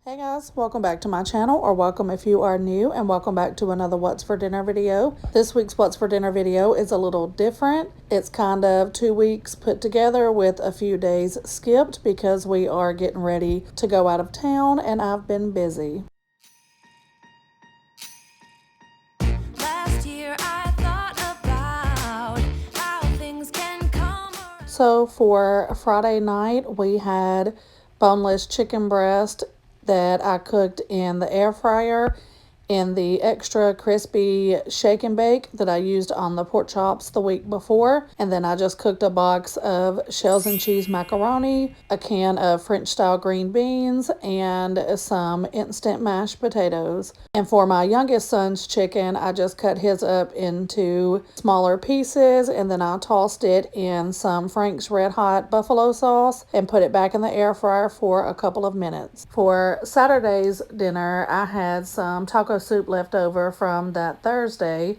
Hey guys, welcome back to my channel, or welcome if you are new, and welcome back to another What's for Dinner video. This week's What's for Dinner video is a little different. It's kind of 2 weeks put together with a few days skipped because we are getting ready to go out of town and I've been busy. Last year I thought about how things can come around. So for Friday night, we had boneless chicken breast that I cooked in the air fryer in the extra crispy shake and bake that I used on the pork chops the week before. And then I just cooked a box of shells and cheese macaroni, a can of French style green beans, and some instant mashed potatoes. And for my youngest son's chicken, I just cut his up into smaller pieces, and then I tossed it in some Frank's Red Hot buffalo sauce and put it back in the air fryer for a couple of minutes. For Saturday's dinner, I had some taco soup left over from that Thursday,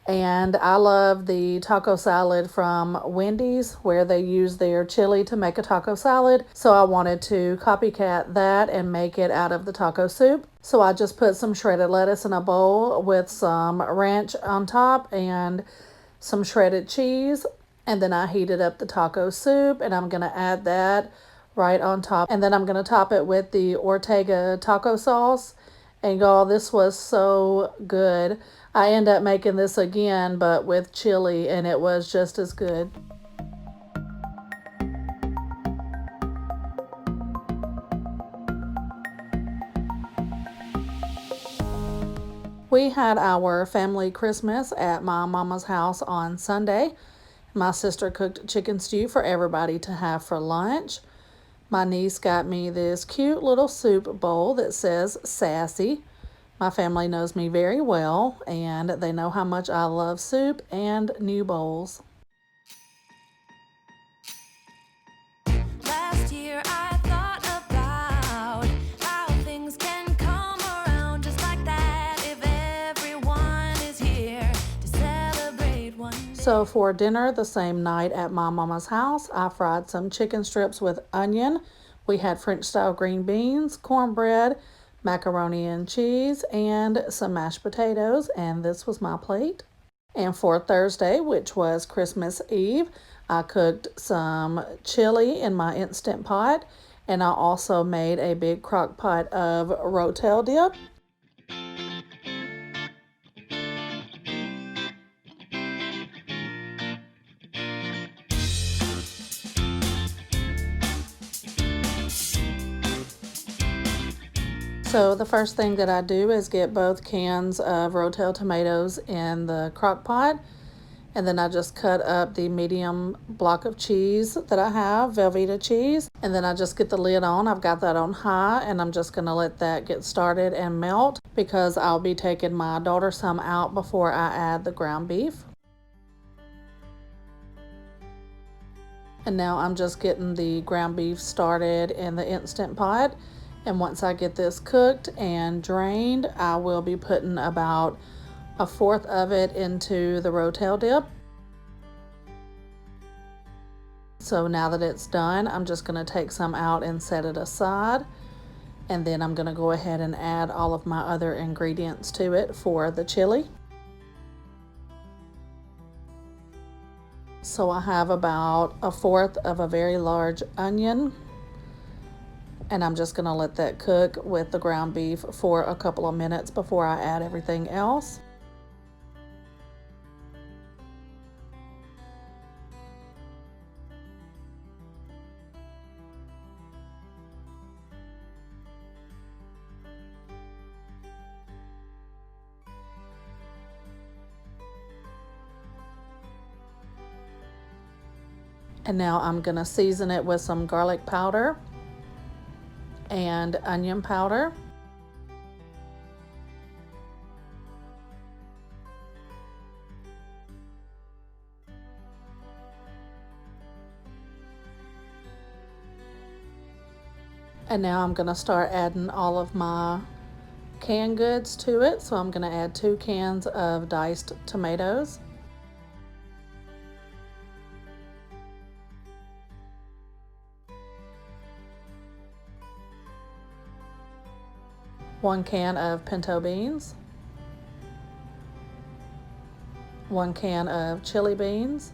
and I love the taco salad from Wendy's where they use their chili to make a taco salad. So I wanted to copycat that and make it out of the taco soup. So I just put some shredded lettuce in a bowl with some ranch on top and some shredded cheese. And then I heated up the taco soup, and I'm going to add that right on top. And then I'm going to top it with the Ortega taco sauce. And y'all, this was so good. I end up making this again, but with chili, and it was just as good. We had our family Christmas at my mama's house on Sunday. My sister cooked chicken stew for everybody to have for lunch. My niece got me this cute little soup bowl that says Sassy. My family knows me very well, and they know how much I love soup and new bowls. Last year I thought about how things can come around just like that if everyone is here to celebrate one day. So for dinner the same night at my mama's house, I fried some chicken strips with onion. We had French style green beans, cornbread, macaroni and cheese, and some mashed potatoes, and this was my plate. And for Thursday, which was Christmas Eve, I cooked some chili in my Instant Pot, and I also made a big crock pot of Rotel Dip. So the first thing that I do is get both cans of Rotel tomatoes in the crock pot, and then I just cut up the medium block of cheese that I have, Velveeta cheese, and then I just get the lid on. I've got that on high, and I'm just going to let that get started and melt because I'll be taking my daughter some out before I add the ground beef. And now I'm just getting the ground beef started in the Instant Pot. And once I get this cooked and drained, I will be putting about a fourth of it into the Rotel Dip. So now that it's done, I'm just going to take some out and set it aside. And then I'm going to go ahead and add all of my other ingredients to it for the chili. So I have about a fourth of a very large onion, and I'm just going to let that cook with the ground beef for a couple of minutes before I add everything else. And now I'm going to season it with some garlic powder and onion powder. And now I'm going to start adding all of my canned goods to it. So I'm going to add 2 cans of diced tomatoes. 1 can of pinto beans, 1 can of chili beans,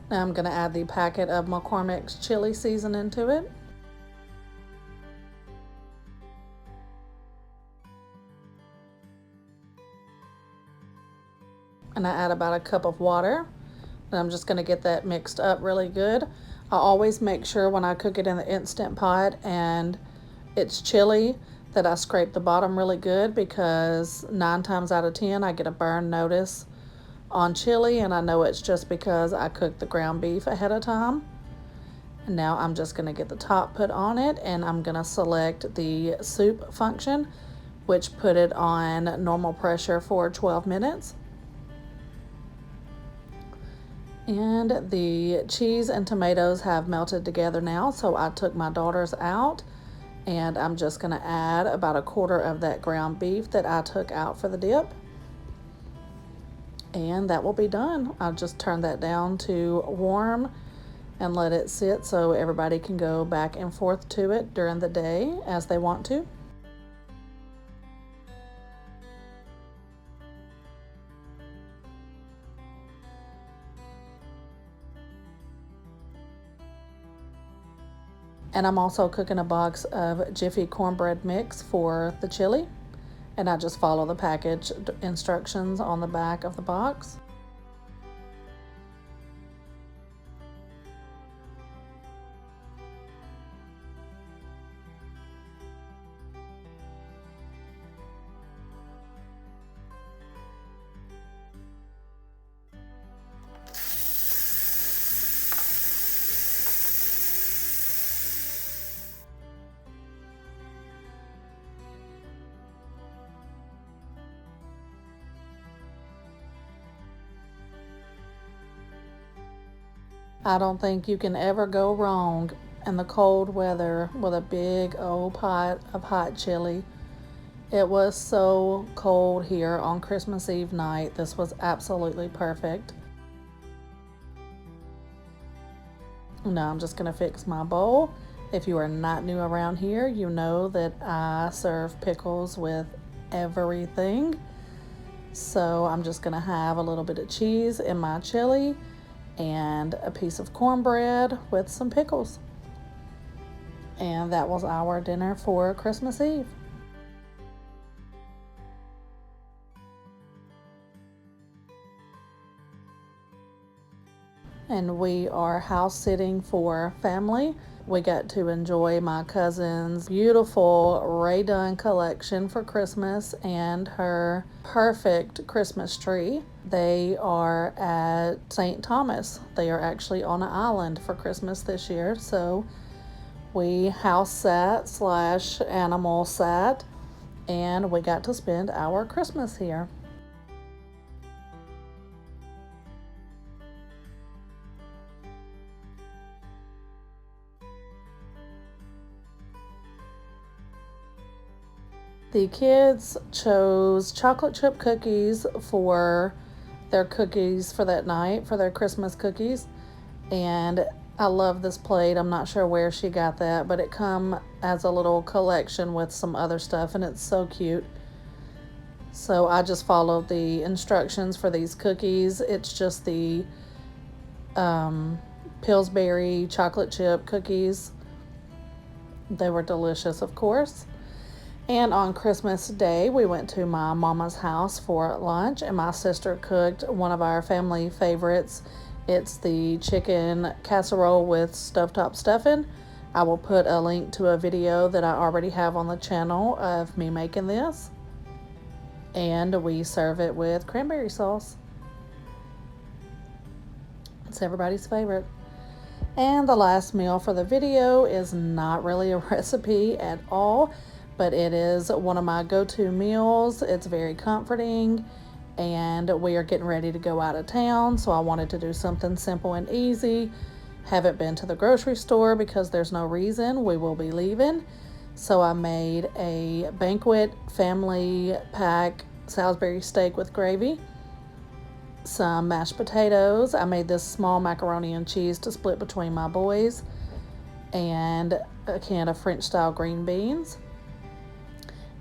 now I'm going to add the packet of McCormick's chili seasoning to it. And I add about a cup of water. And I'm just going to get that mixed up really good. I always make sure when I cook it in the Instant Pot and it's chili that I scrape the bottom really good, because 9 times out of 10 I get a burn notice on chili, and I know it's just because I cooked the ground beef ahead of time. And now I'm just going to get the top put on it, and I'm going to select the soup function, which put it on normal pressure for 12 minutes. And the cheese and tomatoes have melted together now, so I took my daughter's out, and I'm just going to add about a quarter of that ground beef that I took out for the dip. And that will be done. I'll just turn that down to warm and let it sit so everybody can go back and forth to it during the day as they want to. And I'm also cooking a box of Jiffy cornbread mix for the chili. And I just follow the package instructions on the back of the box. I don't think you can ever go wrong in the cold weather with a big old pot of hot chili. It was so cold here on Christmas Eve night. This was absolutely perfect. Now I'm just going to fix my bowl. If you are not new around here, you know that I serve pickles with everything. So I'm just going to have a little bit of cheese in my chili and a piece of cornbread with some pickles. And that was our dinner for Christmas Eve. And we are house sitting for family. We got to enjoy my cousin's beautiful Ray Dunn collection for Christmas and her perfect Christmas tree. They are at St. Thomas. They are actually on an island for Christmas this year. So we house sat / animal sat, and we got to spend our Christmas here. The kids chose chocolate chip cookies for their cookies for that night, for their Christmas cookies. And I love this plate. I'm not sure where she got that, but it come as a little collection with some other stuff, and it's so cute. So I just followed the instructions for these cookies. It's just the Pillsbury chocolate chip cookies. They were delicious, of course. And on Christmas Day, we went to my mama's house for lunch, and my sister cooked one of our family favorites. It's the chicken casserole with stovetop stuffing. I will put a link to a video that I already have on the channel of me making this. And we serve it with cranberry sauce. It's everybody's favorite. And the last meal for the video is not really a recipe at all, but it is one of my go-to meals. It's very comforting, and we are getting ready to go out of town, so I wanted to do something simple and easy. haven't been to the grocery store because there's no reason. We will be leaving. So I made a banquet family pack Salisbury steak with gravy, some mashed potatoes. I made this small macaroni and cheese to split between my boys, and a can of French style green beans.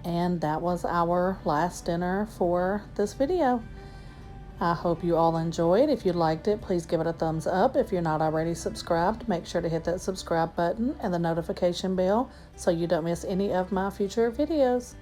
And that was our last dinner for this video. I hope you all enjoyed. If you liked it, please give it a thumbs up. If you're not already subscribed, make sure to hit that subscribe button and the notification bell so you don't miss any of my future videos.